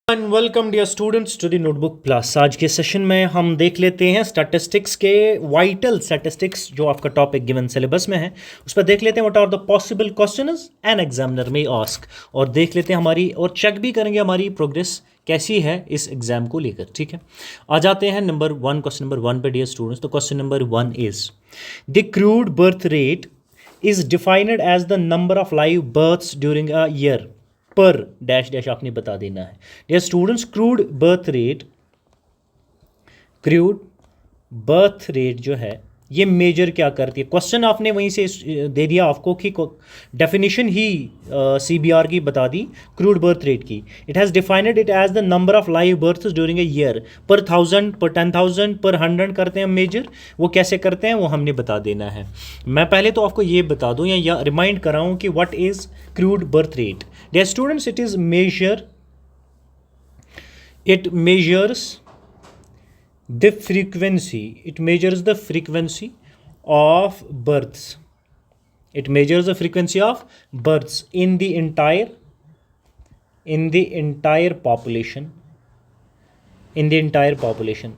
And welcome dear students to the notebook plus. आज के session में हम देख लेते हैं स्टैटिस्टिक्स के वाइटल स्टैटिस्टिक्स जो आपका टॉपिक गिवन सिलेबस में है उस पर देख लेते हैं what are the possible questions an examiner में आस्क, और देख लेते हैं हमारी और चेक भी करेंगे हमारी प्रोग्रेस कैसी है इस एग्जाम को लेकर। ठीक है, आ जाते हैं number one, question number one पे डियर स्टूडेंट्स। तो question number one is the crude birth rate is defined as the number of live births during a year per dash dash आपने बता देना है। Dear students, crude birth rate जो है ये major क्या करती है। क्वेश्चन आपने वहीं से दे दिया आपको कि डेफिनेशन ही सीबीआर की बता दी क्रूड बर्थ रेट की। It has defined it as the number of live births during a year, per 1000, पर 10,000, पर 100 करते हैं मेजर। वो कैसे करते हैं वो हमने बता देना है। मैं पहले तो आपको ये बता दूं या रिमाइंड कराऊं कि what is crude birth rate. Dear students, it measures the frequency, it measures the frequency of births, it measures the frequency of births in the entire population,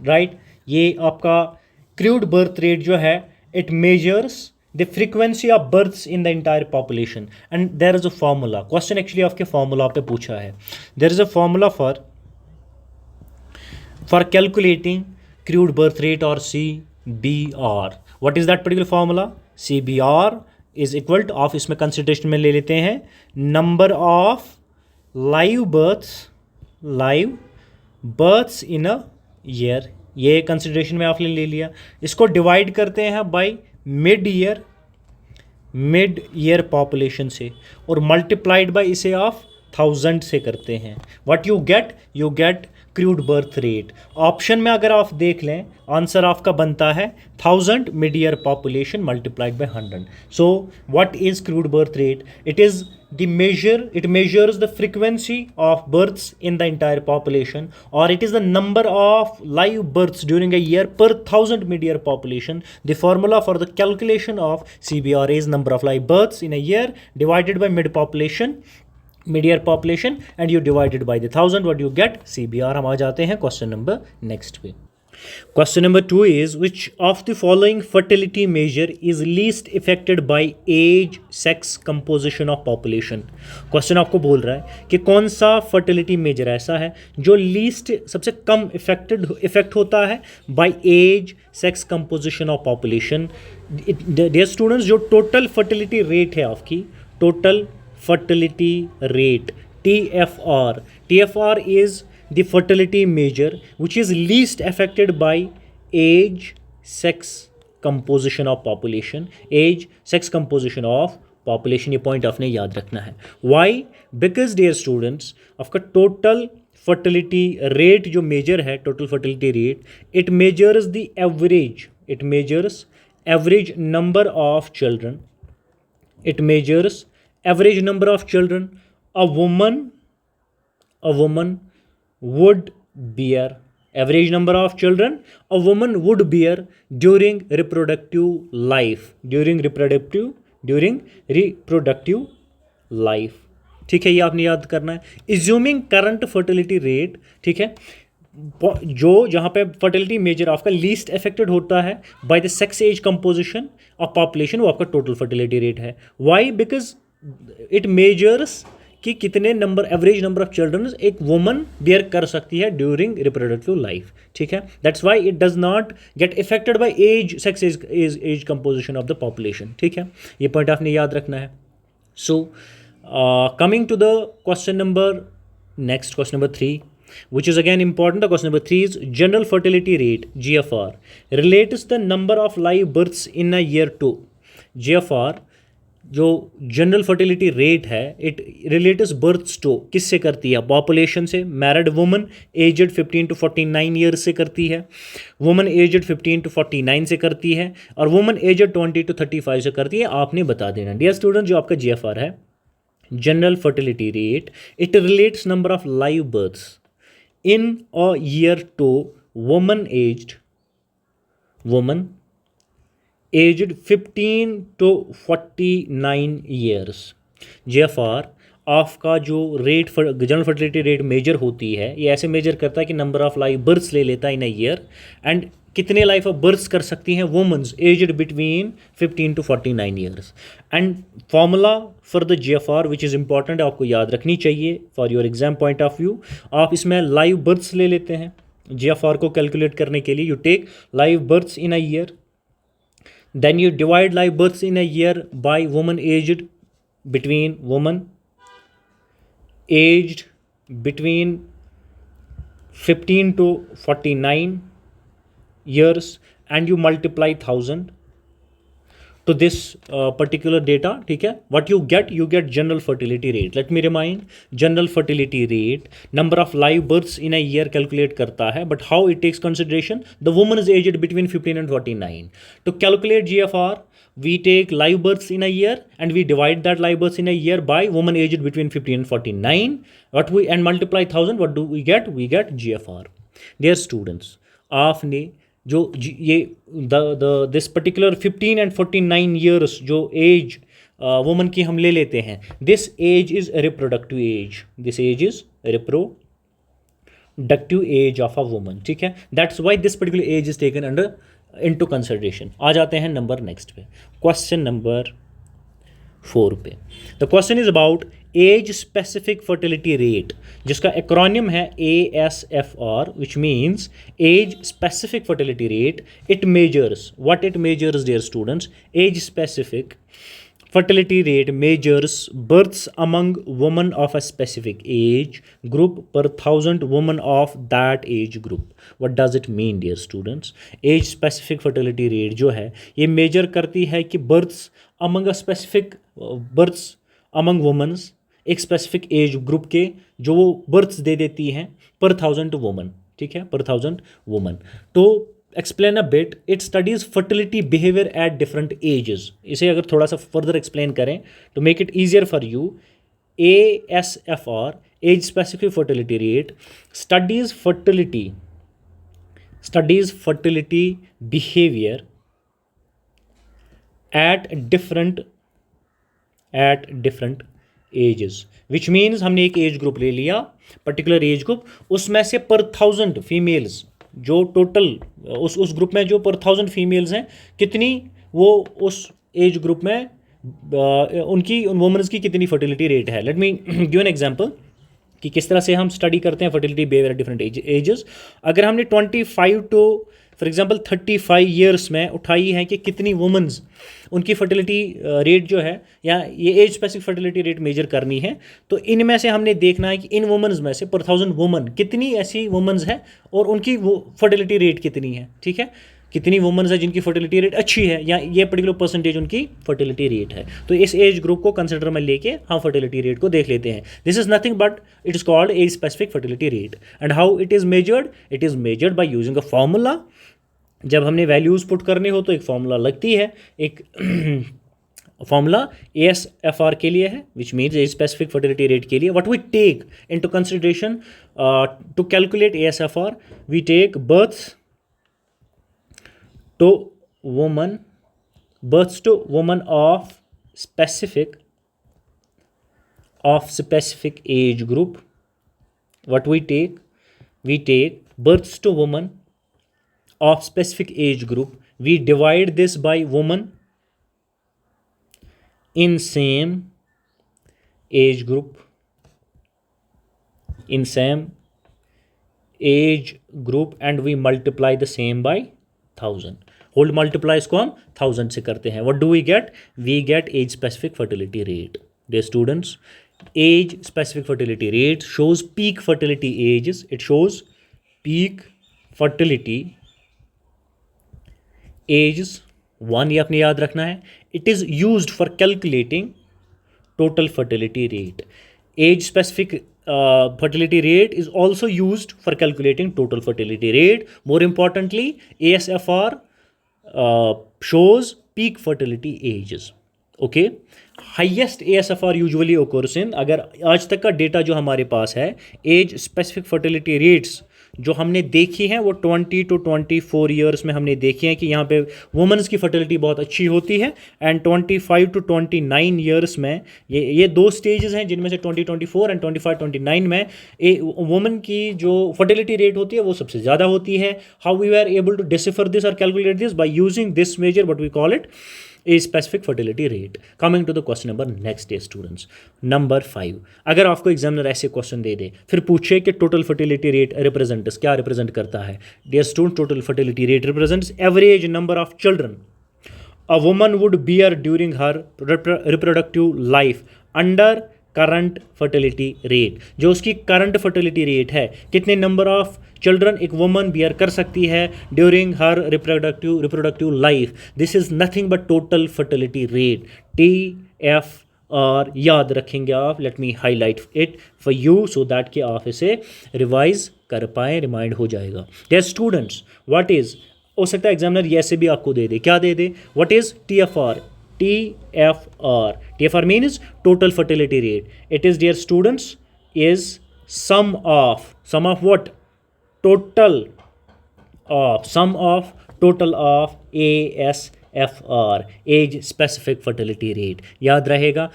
right। ये आपका क्रूड बर्थ रेट जो है it measures the frequency of births in the entire population and there is a formula। question actually आपके formula पे पूछा है। there is a formula for calculating crude birth rate or CBR। what is that particular formula? CBR is equal to of, इसमें consideration में ले लेते हैं number of live births in a year. ये कंसिडरेशन में आपने ले लिया। इसको डिवाइड करते हैं बाय मिड ईयर पॉपुलेशन से और मल्टीप्लाइड बाय इसे ऑफ 1000 से करते हैं। What you gate crude birth rate. Option में अगर आप देख लें आंसर आपका बनता है 1000 mid year population multiplied by 100। So what is crude birth rate? it measures the frequency of births in the entire population, or it is the number of live births during a year per 1000 mid year population. The formula for the calculation of CBR is number of live births in a year divided by mid year population and you divided by the 1000, what you get? CBR। हम आ जाते हैं question number next पे। Question number two is which of the following fertility measure is least affected by age sex composition of population। Question आपको बोल रहा है कि कौन सा फर्टिलिटी मेजर ऐसा है जो लीस्ट सबसे कम इफेक्ट होता है by age sex composition of population. Dear students, जो टोटल फर्टिलिटी रेट है आपकी, total fertility rate, TFR is the fertility measure which is least affected by age sex composition of population। ये point आपने याद रखना है। why? because dear students, आपका total fertility rate जो मेजर है, total fertility rate, it measures average number of children, it measures average number of children a woman would bear, average number of children a woman would bear during reproductive life। ठीक है, ये आपने याद करना है। assuming current fertility rate, ठीक है, जो जहाँ पे फर्टिलिटी मेजर आपका लीस्ट अफेक्टेड होता है by the sex age composition of population, वो आपका टोटल फर्टिलिटी रेट है। वाई? बिकॉज इट मेजर्स कि कितने एवरेज नंबर ऑफ चिल्ड्रन एक वुमन बियर कर सकती है ड्यूरिंग रिप्रोडक्टिव लाइफ। ठीक है, that's why it does not get affected by sex age composition of the population. ठीक है, ये पॉइंट आपने याद रखना है। So coming to the question number next, question number 3, which is again important। The question number 3 is general fertility rate, GFR, relates the number of live births in a year to। GFR जो general fertility rate है, it relates births to किससे करती है? Population से। Married woman aged 15 to 49 years से करती है, woman aged 15 to 49 से करती है, और वुमन एजड 20 to 35 से करती है। आपने बता देना। डियर स्टूडेंट, जो आपका GFR है, general fertility rate, it relates number of live births in a year to woman aged 15 to 49 years। GFR आपका जो rate general fertility rate measure होती है, ये ऐसे मेजर करता है कि नंबर ऑफ लाइव बर्थ्स ले लेता है इन अ ईयर, एंड कितने लाइफ ऑफ बर्थ्स कर सकती हैं women's aged between 15 to 49 years. And formula for the GFR which is important, आपको याद रखनी चाहिए for your exam point of view. आप इसमें लाइव बर्थ्स ले लेते हैं GFR को कैलकुलेट करने के लिए। You take live births in a year, then you divide live births in a year by woman aged between 15 to 49 years, and you multiply 1000 to this particular data, ठीक है। what you get general fertility rate। let me remind, general fertility rate number of live births in a year calculate करता है, but how it takes consideration the woman is aged between 15 and 49। to calculate GFR we take live births in a year and we divide that live births in a year by woman aged between 15 and 49, and multiply 1000, what do we get GFR। dear students, आपने जो ये this particular 15 and 49 years जो age woman की हम ले लेते हैं, this age is reproductive age, this age is reproductive age of a woman, ठीक है। That's why this particular age is taken under into consideration. आ जाते हैं नंबर नेक्स्ट पे, क्वेश्चन नंबर 4 पे। The question is about age specific fertility rate, जिसका acronym है ASFR, which means age specific fertility rate. It measures what it measures dear students, age specific fertility rate measures births among women of a specific age group per 1000 women of that age group। what does it mean dear students? age specific fertility rate जो है ये major करती है कि births among a specific births among women, एक specific age group के जो वो बर्थ्स दे देती हैं पर 1000 वुमन, ठीक है, पर 1000 वुमन। तो explain a bit, it studies fertility behaviour at different ages. इसे अगर थोड़ा सा फर्दर एक्सप्लेन करें to make it easier for you, ASFR age specific fertility rate studies fertility behaviour at different ages, which means हमने एक age group ले लिया, particular age group, उसमें से पर 1000 फीमेल्स जो टोटल उस ग्रुप में जो पर 1000 फीमेल्स हैं, कितनी वो उस एज ग्रुप में उन वुमेन्स की कितनी फर्टिलिटी रेट है। Let me give an example कि किस तरह से हम स्टडी करते हैं फर्टिलिटी बिहेवियर डिफरेंट एजेस। अगर हमने 25 टू फॉर एग्जांपल 35 ईयर्स में उठाई है कि कितनी वुमेन्स उनकी फर्टिलिटी रेट जो है, या ये age specific fertility rate measure करनी है, तो इनमें से हमने देखना है कि इन वुमेन्स में से पर 1000 वुमन कितनी ऐसी वुमेन्स हैं और उनकी वो फर्टिलिटी रेट कितनी है, ठीक है, कितनी वुमेन्स है जिनकी फर्टिलिटी रेट अच्छी है, या ये पर्टिकुलर परसेंटेज उनकी फर्टिलिटी रेट है। तो इस एज ग्रुप को कंसिडर में लेके हम फर्टिलिटी रेट को देख लेते हैं। This is nothing but it is called age specific fertility rate. And how it is measured? It is measured by using a formula. जब हमने वैल्यूज़ पुट करने हो तो एक फॉर्मूला लगती है, एक फॉर्मूला ASFR के लिए है, which means age specific fertility rate के लिए। What we take into consideration to calculate ASFR, we take births to woman of specific age group. What we take births to women of specific age group, we divide this by women in same age group, and we multiply the same by 1000। Hold multiply इसको हम 1000 से करते हैं। What do we get? We get age specific fertility rate. Dear students, age specific fertility rate shows peak fertility ages, it shows peak fertility ages 1, ये आपने याद रखना है। It is used for calculating total fertility rate. Age specific fertility rate is also used for calculating total fertility rate. More importantly, ASFR shows peak fertility ages. Okay, highest ASFR usually occurs in, अगर आज तक का data जो हमारे पास है, as specific fertility rates जो हमने देखी है वो 20 to 24 ईयर्स में हमने देखी है कि यहाँ पे वुमेंस की फर्टिलिटी बहुत अच्छी होती है, एंड 25 to 29 ईयर्स में ये दो स्टेजेस हैं जिनमें से 2024 एंड 25-29 में वुमेन की जो फर्टिलिटी रेट होती है वो सबसे ज़्यादा होती है. How we are able to decipher this और calculate this by using this measure, what we call it a specific fertility rate. Coming to the question number next day students, number 5. अगर आपको एग्जामिनर ऐसे question दे दे फिर पूछे कि total fertility rate represents क्या represent करता है. Dear student, total fertility rate represents average number of children a woman would bear during her reproductive life under current fertility rate. जो उसकी करंट फर्टिलिटी रेट है, कितने नंबर ऑफ चिल्ड्रन एक woman bear कर सकती है during her reproductive life. This is nothing but total fertility rate, TFR. याद रखेंगे आप. Let me highlight it for you so that कि आप इसे रिवाइज कर पाएँ, रिमाइंड हो जाएगा. देयर स्टूडेंट्स, व्हाट इज, हो सकता है एग्जामिनर ये ऐसे भी आपको दे दे, क्या दे दे, what is TFR. TFR means total fertility rate. It is, dear students, is sum of what? Sum of total of ASFR, age specific fertility rate. याद रहेगा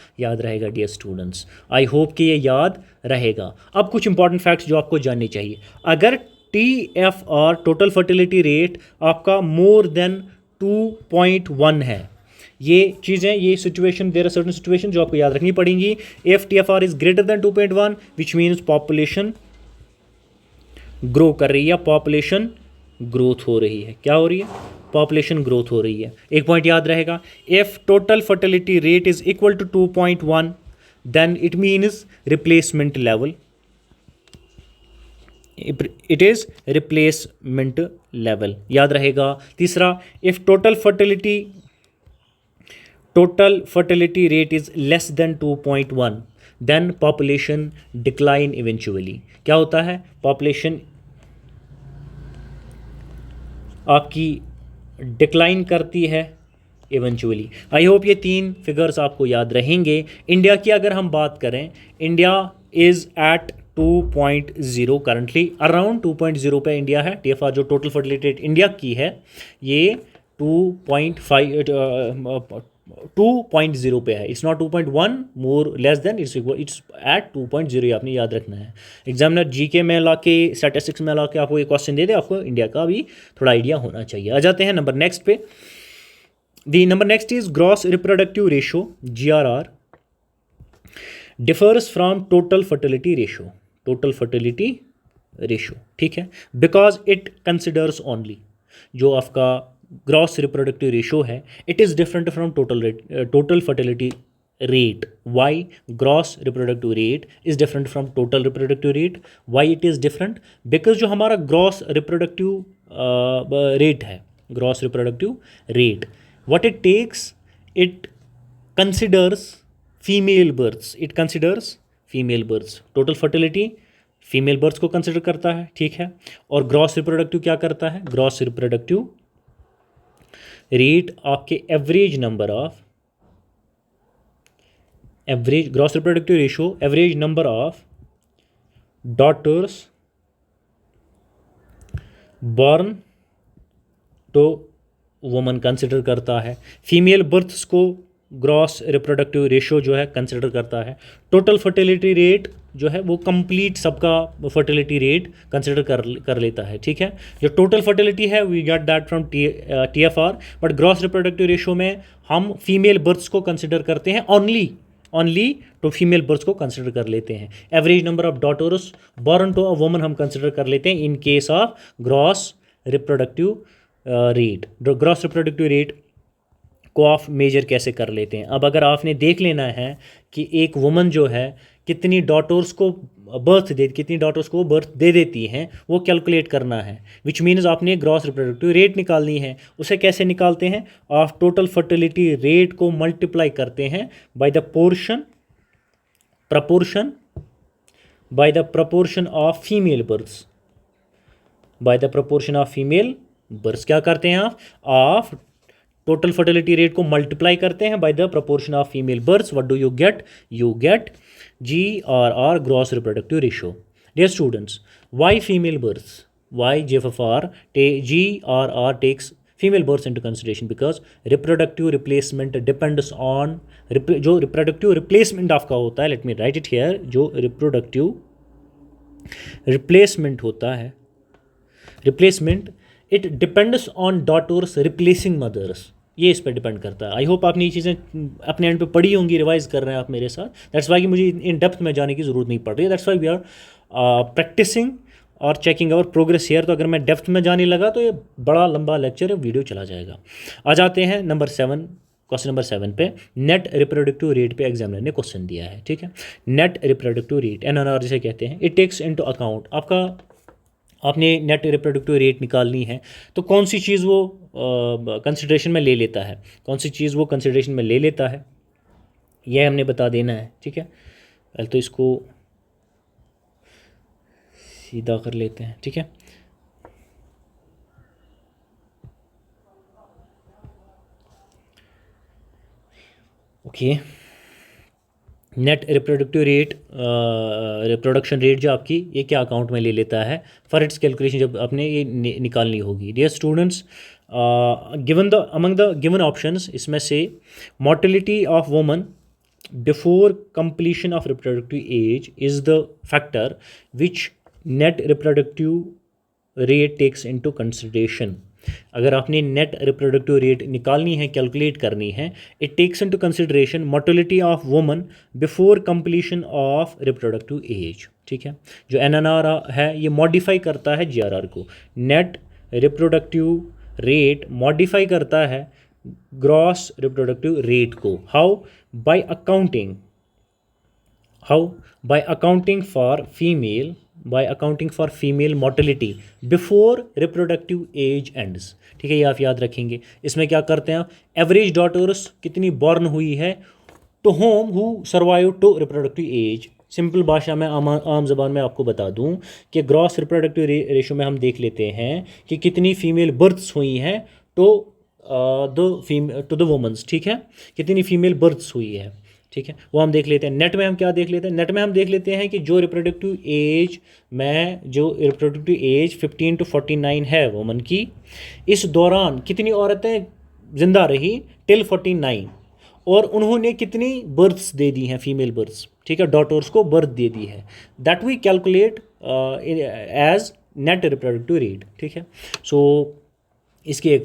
डियर स्टूडेंट्स. आई होप कि ये याद रहेगा. अब कुछ इंपॉर्टेंट फैक्ट्स जो आपको जानने चाहिए. अगर TFR टोटल फर्टिलिटी रेट आपका मोर देन 2.1 है, ये चीज़ें, ये situation, there are certain situation जो आपको याद रखनी पड़ेंगी. If TFR is greater than 2.1 which means population grow कर रही है, पॉपुलेशन ग्रोथ हो रही है. क्या हो रही है? पॉपुलेशन ग्रोथ हो रही है. एक पॉइंट याद रहेगा, if total fertility rate is equal to 2.1 then it means replacement level. It is replacement level, याद रहेगा. तीसरा, if total fertility rate is less than 2.1 then population decline eventually. क्या होता है? पॉपुलेशन आपकी डिक्लाइन करती है इवेंचुअली. आई होप ये 3 फिगर्स आपको याद रहेंगे. इंडिया की अगर हम बात करें, India is at 2.0 currently, around 2.0 पे इंडिया है. TFR जो टोटल फर्टिलिटी रेट इंडिया की है ये 2.0 पे है. It's not 2.1 more less than, it's at 2.0. आपने याद रखना है. एग्जामिनर जीके में ला के, स्टैटिस्टिक्स में ला के आपको ये क्वेश्चन दे दे, आपको इंडिया का भी थोड़ा आइडिया होना चाहिए. आ जाते हैं नंबर नेक्स्ट पे. The number next is gross reproductive ratio, GRR, differs from total fertility ratio. Total fertility ratio, ठीक है, बिकॉज इट कंसिडर्स ओनली, जो आपका ग्रॉस रिप्रोडक्टिव रेशो है, it is different from total fertility rate. Why gross reproductive rate is different from total reproductive rate? Why it is different? Because जो हमारा gross reproductive rate है, gross reproductive rate, what it takes, it considers female births. It considers female births. Total fertility female births को consider करता है, ठीक है. और gross reproductive क्या करता है? ग्रॉस रिप्रोडक्टिव रेट आपके average number of, average gross reproductive ratio, average number of daughters born to woman consider करता है. फीमेल बर्थ्स को ग्रॉस रिप्रोडक्टिव रेशो जो है कंसिडर करता है. टोटल फर्टिलिटी रेट जो है वो कंप्लीट सबका फर्टिलिटी रेट कंसिडर कर लेता है, ठीक है. जो टोटल फर्टिलिटी है we get that from TFR, but gross reproductive ratio में हम फीमेल बर्थ्स को कंसिडर करते हैं, ओनली तो फीमेल बर्थ्स को कंसिडर कर लेते हैं. Average number of daughters born to a woman हम कंसिडर कर लेते हैं in case of gross reproductive rate. Gross reproductive rate को आप मेजर कैसे कर लेते हैं? अब अगर आपने देख लेना है कि एक वुमन जो है कितनी डॉटर्स को बर्थ दे देती हैं, वो कैलकुलेट करना है. विच मीन्स आपने ग्रॉस रिप्रोडक्टिव रेट निकालनी है. उसे कैसे निकालते हैं? आप टोटल फर्टिलिटी रेट को मल्टीप्लाई करते हैं by the proportion of female births. By the proportion of female births क्या करते हैं आप टोटल फर्टिलिटी रेट को मल्टीप्लाई करते हैं by the proportion of female births. What do you get? You get GRR, gross reproductive ratio. Dear students, why female births? why GFFR GRR takes female births into consideration because reproductive replacement depends on जो reproductive replacement आपका होता है, let me write it here, जो reproductive replacement होता है, replacement it depends on daughters replacing mothers, ये इस पर डिपेंड करता है। आई होप आपने ये चीज़ें अपने एंड पे पढ़ी होंगी, रिवाइज कर रहे हैं आप मेरे साथ, दैट्स वाई कि मुझे इन डेप्थ में जाने की ज़रूरत नहीं पड़ रही है, that's why we are practicing और चेकिंग आवर प्रोग्रेस हियर। तो अगर मैं डेप्थ में जाने लगा तो ये बड़ा लंबा लेक्चर है, वीडियो चला जाएगा। आ जाते हैं नंबर 7, क्वेश्चन नंबर 7 पे। नेट रिप्रोडक्टिव रेट पे एग्जामिनर ने क्वेश्चन दिया है, ठीक है। नेट रिप्रोडक्टिव रेट NRR जिसे कहते हैं, इट टेक्स इनटू अकाउंट, आपने नेट रिप्रोडक्टिव रेट निकालनी है तो कौन सी चीज़ वो कंसिडरेशन में ले लेता है, कौन सी चीज़ वो कंसिडरेशन में ले लेता है, यह हमने बता देना है, ठीक है। पहले तो इसको सीधा कर लेते हैं, ठीक है। Okay, net reproductive rate, reproduction rate जो आपकी, ये क्या अकाउंट में ले लेता है फॉर इट्स कैलकुलेशन, जब आपने ये निकालनी होगी। Dear students, given the among the given options, इसमें से mortality of woman before completion of reproductive age is the factor which net reproductive rate takes into consideration. अगर आपने नेट रिप्रोडक्टिव रेट निकालनी है, कैलकुलेट करनी है, it takes into consideration mortality of woman before completion of reproductive age, ठीक है। जो NNR है ये मॉडिफाई करता है GRR को, नेट रिप्रोडक्टिव रेट मॉडिफाई करता है ग्रॉस रिप्रोडक्टिव रेट को। How? By accounting for female mortality before reproductive age ends, ठीक है। ये आप याद रखेंगे। इसमें क्या करते हैं, एवरेज डॉटर्स कितनी बॉर्न हुई है to whom who survive to reproductive age. Simple भाषा में, आम ज़बान में आपको बता दूं कि ग्रॉस रिप्रोडक्टिव रेशो में हम देख लेते हैं कि कितनी फीमेल बर्थ्स हुई हैं टू द वुमेंस, ठीक है, कितनी फीमेल बर्थ्स हुई है, ठीक है, वो हम देख लेते हैं। नेट में हम क्या देख लेते हैं, नेट में हम देख लेते हैं कि जो रिप्रोडक्टिव एज 15 to 49 है वुमन की, इस दौरान कितनी औरतें जिंदा रही टिल 49, और उन्होंने कितनी बर्थ्स दे दी हैं, फीमेल बर्थ्स, ठीक है, डॉटर्स को बर्थ दे दी है, that we calculate as net reproductive rate, ठीक है। सो इसकी एक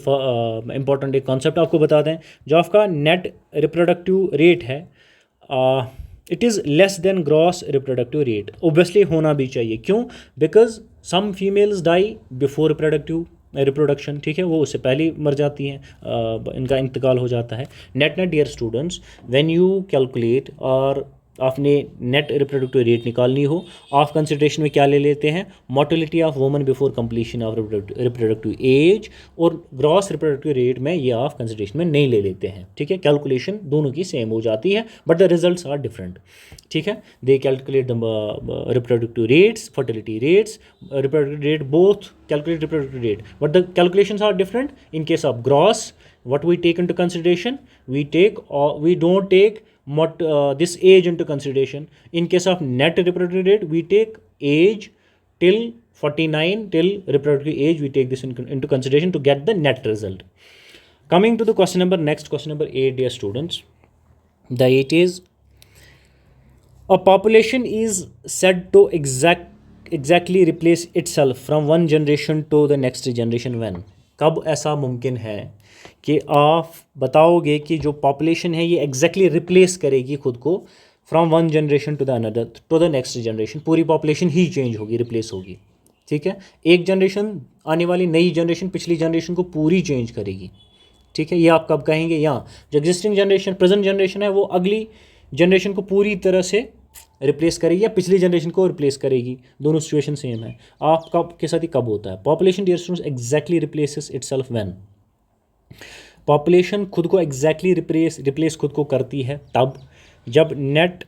इंपॉर्टेंट एक कॉन्सेप्ट आपको बता दें, जो आपका नेट रिप्रोडक्टिव रेट है, it is less than gross reproductive rate. Obviously होना भी चाहिए, क्यों? Because some females die before reproduction, ठीक है, वो उससे पहले ही मर जाती हैं, इनका इंतकाल हो जाता है। Net dear students, when you calculate और आपने नेट रिप्रोडक्टिव रेट निकालनी हो, आप कंसिडरेशन में क्या ले लेते हैं, mortality of woman before completion of reproductive as, और ग्रॉस रिप्रोडक्टिव रेट में ये आप कंसिडरेशन में नहीं ले लेते हैं, ठीक है। कैलकुलेशन दोनों की सेम हो जाती है, but the results are different, ठीक है। They calculate the reproductive rates, fertility rates, reproductive rate, both calculate reproductive rate, but the calculations are different. In case of gross, what we take into consideration, we don't take this age into consideration. In case of net reproductive rate, we take age till 49, till reproductive age, we take this into consideration to get the net result. Coming to the next question number 8, dear students. The 8 is, a population is said to exactly replace itself from one generation to the next generation when? कब ऐसा मुमकिन है कि आप बताओगे कि जो population है ये एग्जैक्टली रिप्लेस करेगी खुद को from one generation to the another, to the next generation, पूरी पॉपुलेशन ही चेंज होगी, रिप्लेस होगी, ठीक है। एक जनरेशन, आने वाली नई जनरेशन पिछली जनरेशन को पूरी चेंज करेगी, ठीक है। ये आप कब कहेंगे? यहाँ जो एग्जिस्टिंग जनरेशन, प्रेजेंट जनरेशन है, वो अगली जनरेशन को पूरी तरह से रिप्लेस करेगी या पिछली जनरेशन को रिप्लेस करेगी, दोनों सिचुएशन सेम है। आप कब के साथ ही कब होता है? Population dear students exactly replaces itself when, population खुद को एग्जैक्टली रिप्लेस खुद को करती है तब जब नेट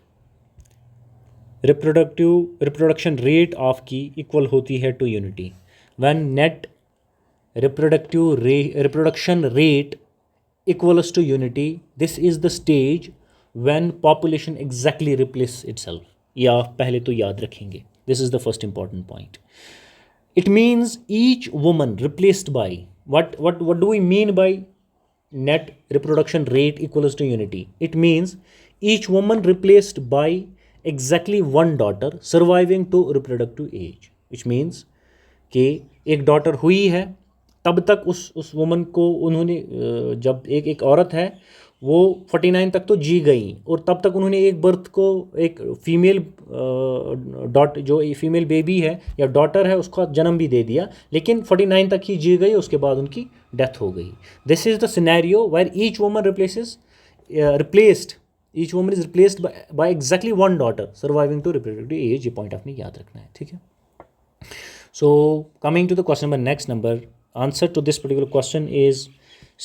रिप्रोडक्शन रेट ऑफ की इक्वल होती है to unity. When net reproduction rate equals to unity, this is the stage when population exactly replace itself. ये आप पहले तो याद रखेंगे, this is the first important point. It means each woman replaced by, what do we mean by net reproduction rate equals to unity? It means each woman replaced by exactly one daughter surviving to reproductive age, which means कि एक daughter हुई है तब तक उस woman को उन्होंने जब एक एक औरत है वो 49 तक तो जी गई और तब तक उन्होंने एक बर्थ को एक फीमेल जो फीमेल बेबी है या डॉटर है उसका जन्म भी दे दिया, लेकिन 49 तक ही जी गई, उसके बाद उनकी डेथ हो गई. This is the scenario where each woman each woman is replaced by exactly one daughter surviving to reproductive age. ये पॉइंट आपने याद रखना है, ठीक है. So coming to the question number next number, answer to this particular question is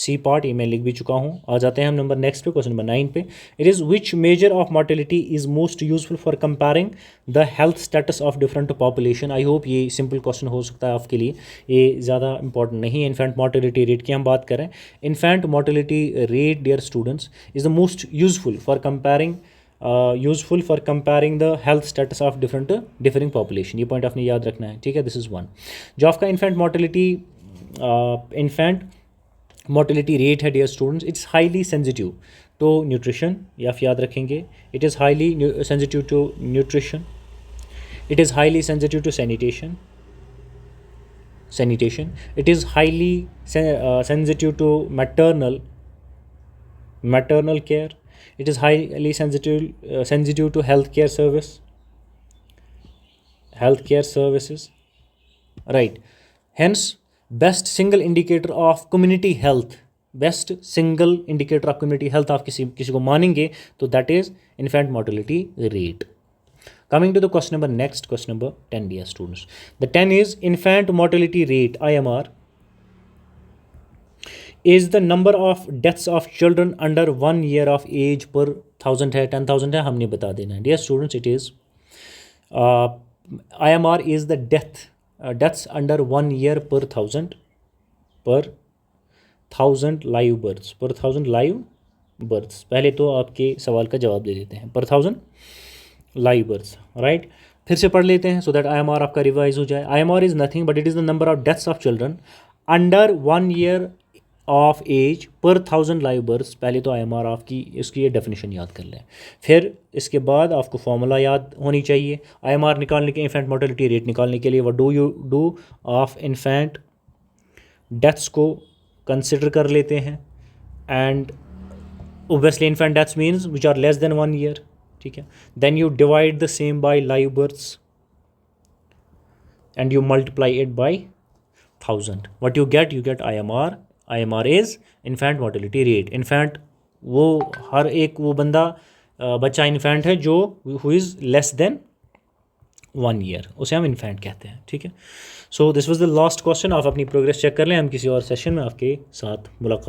C part. ये मैं लिख भी चुका हूँ. आ जाते हैं हम नंबर नेक्स्ट पे, क्वेश्चन नंबर 9 पे. It is which measure of mortality is most useful for comparing the health status of different population. I hope ये सिंपल क्वेश्चन हो सकता है आपके लिए, ये ज़्यादा इंपॉर्टेंट नहीं है. इन्फेंट मॉर्टेलिटी रेट की हम बात करें, infant mortality rate dear students is the most useful for comparing the health status of differing population. ये पॉइंट आपने याद रखना है, ठीक है. This is one. जो आपका इन्फेंट मोर्टेलिटी रेट है dear students, it's highly sensitive to nutrition. ये आप याद रखेंगे. It is highly sensitive to nutrition. It is highly sensitive to sanitation. It is highly sensitive to maternal care. It is highly sensitive to healthcare services, right? Hence, best single indicator of community health आप किसी को मानेंगे तो that is infant mortality rate. Coming to the question number next, question number 10 dear students. The 10 is infant mortality rate IMR is the number of deaths of children under 1 year of age per 1000 है, 10,000 है, हमने बता देना है. Dear students, it is IMR is the deaths under 1 year per 1000 live births. पहले तो आपके सवाल का जवाब दे देते हैं. per 1000 live births, right. फिर से पढ़ लेते हैं सो दैट IMR आपका रिवाइज हो जाए. IMR is nothing but it is the number of deaths of children under 1 year of age per 1000 live births. पहले तो IMR आपकी इसकी ये डेफिनेशन याद कर लें, फिर इसके बाद आपको फॉर्मूला याद होनी चाहिए. IMR निकालने के, इन्फेंट मोर्टेलिटी रेट निकालने के लिए what do you do, of infant deaths को कंसिडर कर लेते हैं and obviously infant deaths means which are less than 1 year, ठीक है. Then you divide the same by live births and you multiply it by 1000. What you get IMR is infant mortality rate. Infant वो हर एक वो बच्चा infant है जो who is less than 1 year, उसे हम इन्फेंट कहते हैं, ठीक है. So this was the last question. आप अपनी प्रोग्रेस चेक कर लें, हम किसी और सेशन में आपके साथ मुलाकात